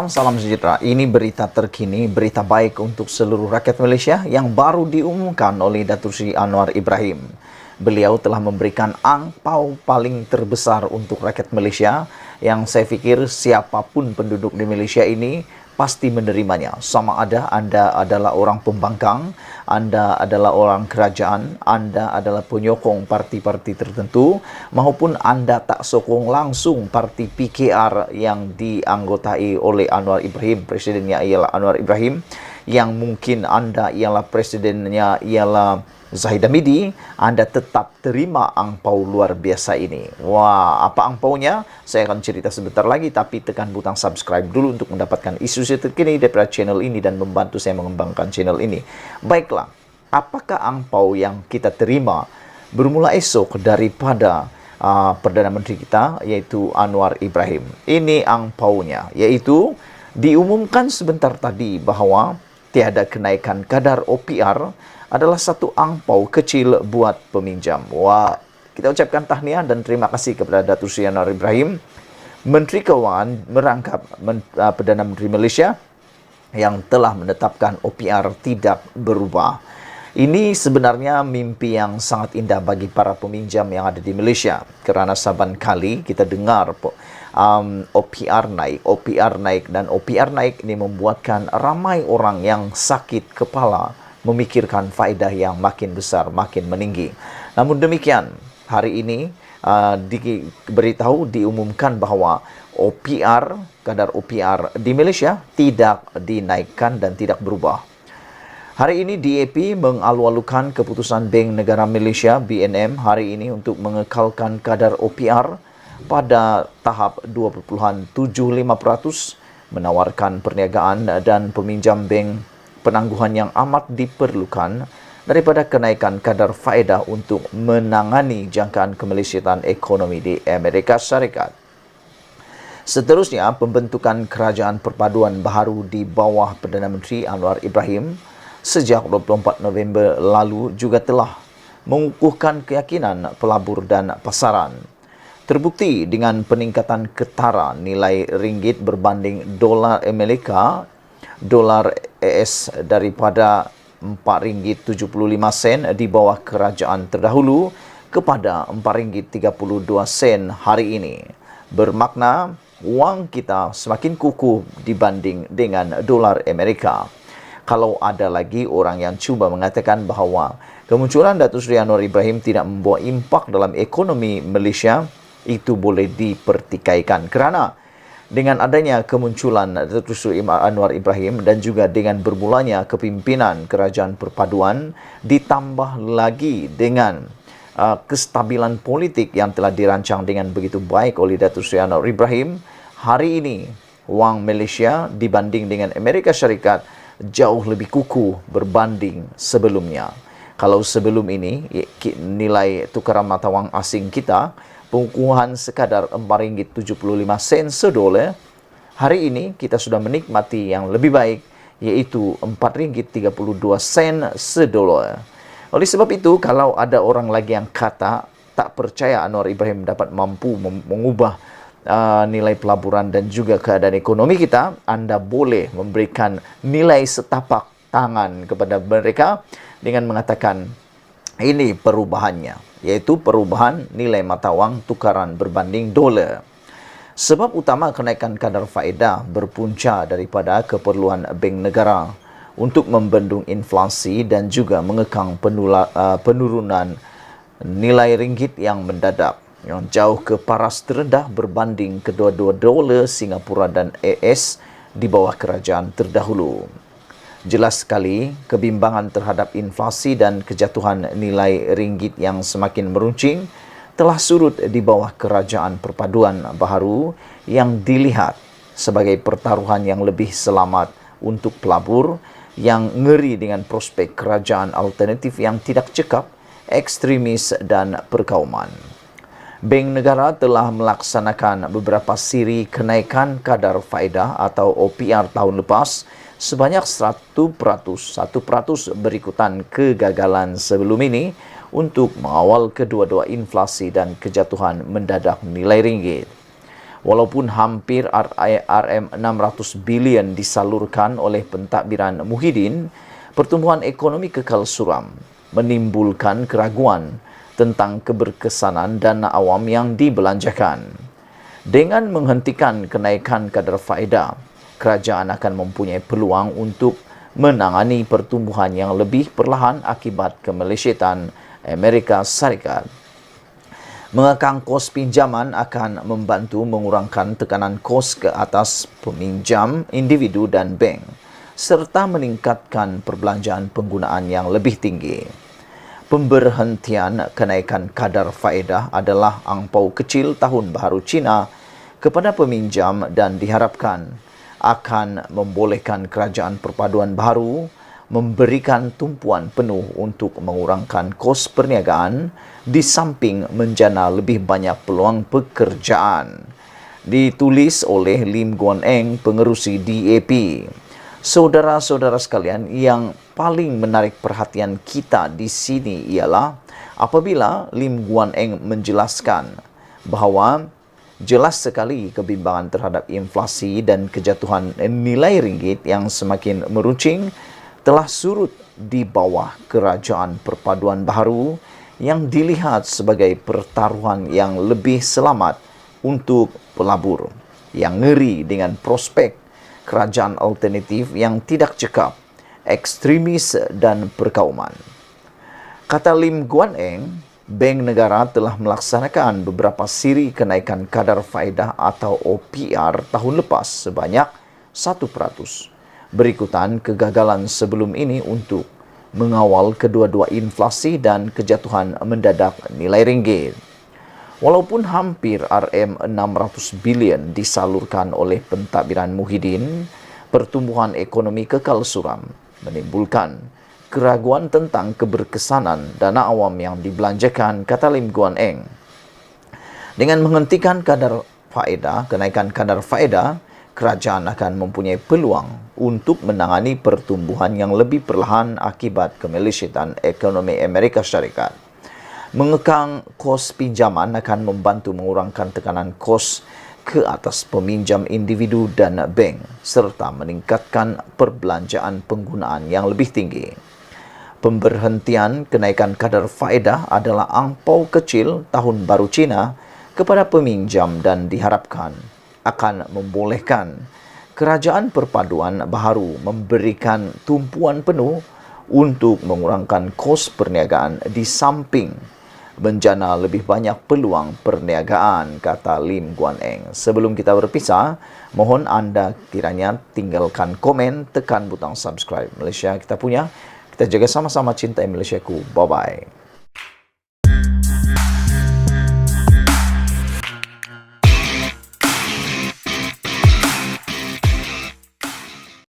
salam sejahtera. Ini berita terkini, berita baik untuk seluruh rakyat Malaysia yang baru diumumkan oleh Datuk Seri Anwar Ibrahim. Beliau telah memberikan angpau paling terbesar untuk rakyat Malaysia yang saya fikir siapapun penduduk di Malaysia ini pasti menerimanya. Sama ada anda adalah orang pembangkang, anda adalah orang kerajaan, anda adalah penyokong parti-parti tertentu, maupun anda tak sokong langsung parti PKR yang dianggotai oleh Anwar Ibrahim, presidennya ialah Anwar Ibrahim, yang mungkin anda ialah presidennya ialah Zahid Hamidi, anda tetap terima angpau luar biasa ini. Wah, apa angpaunya? Saya akan cerita sebentar lagi, tapi tekan butang subscribe dulu untuk mendapatkan isu-isu terkini daripada channel ini dan membantu saya mengembangkan channel ini. Baiklah, apakah angpau yang kita terima bermula esok daripada Perdana Menteri kita, yaitu Anwar Ibrahim? Ini angpaunya, yaitu diumumkan sebentar tadi bahawa tiada kenaikan kadar OPR adalah satu angpau kecil buat peminjam. Wah, kita ucapkan tahniah dan terima kasih kepada Datuk Seri Anwar Ibrahim, Menteri Keuangan merangkap Perdana Menteri Malaysia yang telah menetapkan OPR tidak berubah. Ini sebenarnya mimpi yang sangat indah bagi para peminjam yang ada di Malaysia, kerana saban kali kita dengar OPR naik dan OPR naik ini membuatkan ramai orang yang sakit kepala memikirkan faedah yang makin besar, makin meninggi. Namun demikian, hari ini diumumkan bahawa kadar OPR di Malaysia tidak dinaikkan dan tidak berubah. Hari ini DAP mengalu-alukan keputusan Bank Negara Malaysia BNM hari ini untuk mengekalkan kadar OPR pada tahap 2.75%, menawarkan perniagaan dan peminjam bank penangguhan yang amat diperlukan daripada kenaikan kadar faedah untuk menangani jangkaan kemelisitan ekonomi di Amerika Syarikat. Seterusnya, pembentukan kerajaan perpaduan baharu di bawah Perdana Menteri Anwar Ibrahim sejak 24 November lalu juga telah mengukuhkan keyakinan pelabur dan pasaran. Terbukti dengan peningkatan ketara nilai ringgit berbanding dolar Amerika, dolar AS daripada RM4.75 di bawah kerajaan terdahulu kepada RM4.32 hari ini. Bermakna wang kita semakin kukuh dibanding dengan dolar Amerika. Kalau ada lagi orang yang cuba mengatakan bahawa kemunculan Datuk Seri Anwar Ibrahim tidak membawa impak dalam ekonomi Malaysia, itu boleh dipertikaikan, kerana dengan adanya kemunculan Datuk Seri Anwar Ibrahim dan juga dengan bermulanya kepimpinan kerajaan perpaduan, ditambah lagi dengan kestabilan politik yang telah dirancang dengan begitu baik oleh Datuk Seri Anwar Ibrahim, hari ini wang Malaysia dibanding dengan Amerika Syarikat jauh lebih kukuh berbanding sebelumnya. Kalau sebelum ini nilai tukaran mata wang asing kita pengukuhan sekadar RM4.75 sedolar, hari ini kita sudah menikmati yang lebih baik, iaitu RM4.32 sedolar. Oleh sebab itu, kalau ada orang lagi yang kata tak percaya Anwar Ibrahim dapat mampu mengubah nilai pelaburan dan juga keadaan ekonomi kita, anda boleh memberikan nilai setapak tangan kepada mereka dengan mengatakan ini perubahannya, yaitu perubahan nilai mata wang tukaran berbanding dolar. Sebab utama kenaikan kadar faedah berpunca daripada keperluan Bank Negara untuk membendung inflasi dan juga mengekang penurunan nilai ringgit yang mendadak, yang jauh ke paras terendah berbanding kedua-dua dolar Singapura dan AS di bawah kerajaan terdahulu. Jelas sekali, kebimbangan terhadap inflasi dan kejatuhan nilai ringgit yang semakin meruncing telah surut di bawah kerajaan perpaduan baharu yang dilihat sebagai pertaruhan yang lebih selamat untuk pelabur yang ngeri dengan prospek kerajaan alternatif yang tidak cekap, ekstremis dan perkauman. Bank Negara telah melaksanakan beberapa siri kenaikan kadar faedah atau OPR tahun lepas sebanyak 1% berikutan kegagalan sebelum ini untuk mengawal kedua-dua inflasi dan kejatuhan mendadak nilai ringgit. Walaupun hampir RM600 bilion disalurkan oleh pentadbiran Muhyiddin, pertumbuhan ekonomi kekal suram menimbulkan keraguan tentang keberkesanan dana awam yang dibelanjakan. Dengan menghentikan kenaikan kadar faedah, kerajaan akan mempunyai peluang untuk menangani pertumbuhan yang lebih perlahan akibat kemelesetan Amerika Syarikat. Mengekang kos pinjaman akan membantu mengurangkan tekanan kos ke atas peminjam individu dan bank serta meningkatkan perbelanjaan penggunaan yang lebih tinggi. Pemberhentian kenaikan kadar faedah adalah angpau kecil tahun baru Cina kepada peminjam dan diharapkan akan membolehkan kerajaan perpaduan baru memberikan tumpuan penuh untuk mengurangkan kos perniagaan di samping menjana lebih banyak peluang pekerjaan. Ditulis oleh Lim Guan Eng, pengerusi DAP. Saudara-saudara sekalian, yang paling menarik perhatian kita di sini ialah apabila Lim Guan Eng menjelaskan bahawa jelas sekali kebimbangan terhadap inflasi dan kejatuhan nilai ringgit yang semakin meruncing telah surut di bawah kerajaan perpaduan baru yang dilihat sebagai pertaruhan yang lebih selamat untuk pelabur yang ngeri dengan prospek kerajaan alternatif yang tidak cekap, ekstremis dan perkauman. Kata Lim Guan Eng, Bank Negara telah melaksanakan beberapa siri kenaikan kadar faedah atau OPR tahun lepas sebanyak 1%. Berikutan kegagalan sebelum ini untuk mengawal kedua-dua inflasi dan kejatuhan mendadak nilai ringgit. Walaupun hampir RM600 bilion disalurkan oleh pentadbiran Muhyiddin, pertumbuhan ekonomi kekal suram menimbulkan keraguan tentang keberkesanan dana awam yang dibelanjakan, kata Lim Guan Eng. Dengan menghentikan kenaikan kadar faedah, kerajaan akan mempunyai peluang untuk menangani pertumbuhan yang lebih perlahan akibat kemelesetan ekonomi Amerika Syarikat. Mengekang kos pinjaman akan membantu mengurangkan tekanan kos ke atas peminjam individu dan bank serta meningkatkan perbelanjaan penggunaan yang lebih tinggi. Pemberhentian kenaikan kadar faedah adalah angpau kecil tahun baru Cina kepada peminjam dan diharapkan akan membolehkan kerajaan perpaduan baru memberikan tumpuan penuh untuk mengurangkan kos perniagaan di samping menjana lebih banyak peluang perniagaan, kata Lim Guan Eng. Sebelum kita berpisah, mohon anda kiranya tinggalkan komen, tekan butang subscribe. Malaysia kita punya, kita jaga sama-sama cintai Malaysiaku. Bye-bye.